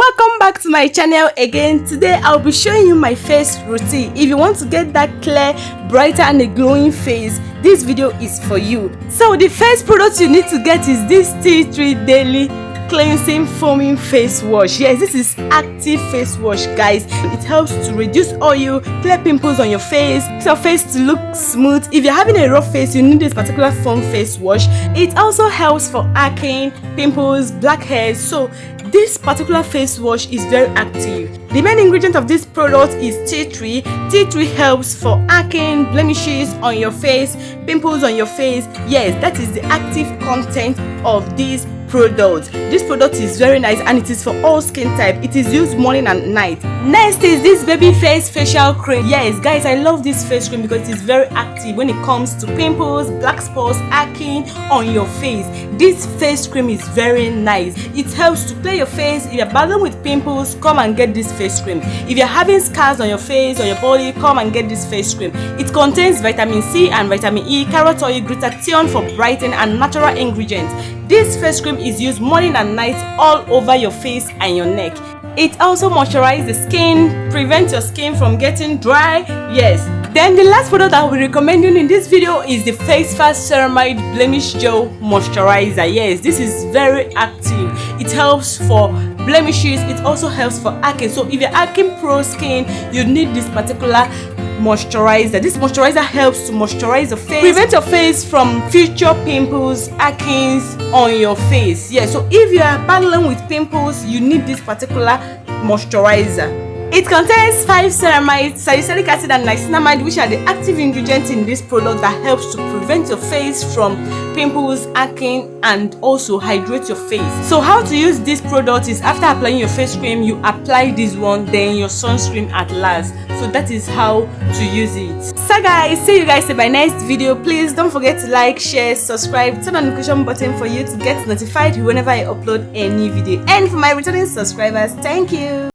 Welcome back to my channel again. Today I'll be showing you my face routine. If you want to get that clear, brighter and a glowing face, this video is for you. So the first product you need to get is this tea tree daily cleansing foaming face wash. Yes, this is active face wash, guys. It helps to reduce oil, clear pimples on your face, for your face to look smooth. If you're having a rough face, you need this particular foam face wash. It also helps for acne, pimples, blackheads. So this particular face wash is very active. The main ingredient of this product is tea tree. Tea tree helps for acne, blemishes on your face, pimples on your face. Yes, that is the active content of this product. This product is very nice and it is for all skin type. It is used morning and night. Next is this baby face facial cream. Yes, guys, I love this face cream because it is very active when it comes to pimples, black spots, acne on your face. This face cream is very nice. It helps to clear your face. If you're battling with pimples, come and get this face cream. If you're having scars on your face or your body, come and get this face cream. It contains vitamin C and vitamin E, carrot oil, glutathione for brightening and natural ingredients. This face cream is used morning and night all over your face and your neck. It also moisturizes the skin, prevents your skin from getting dry. Yes. Then the last product I will be recommending in this video is the Face Fast Ceramide Blemish Gel Moisturizer. Yes, this is very active. It helps for blemishes. It also helps for acne. So if you're acne-prone skin, you need this particular moisturizer. This moisturizer helps to moisturize your face, prevent your face from future pimples, acne on your face. Yeah, so if you are battling with pimples, you need this particular moisturizer. It contains 5 ceramides, salicylic acid and niacinamide, which are the active ingredients in this product that helps to prevent your face from pimples, acne, and also hydrate your face. So how to use this product is after applying your face cream, you apply this one, then your sunscreen at last. So that is how to use it. So guys, see you guys in my next video. Please don't forget to like, share, subscribe, turn on the notification button for you to get notified whenever I upload a new video. And for my returning subscribers, thank you.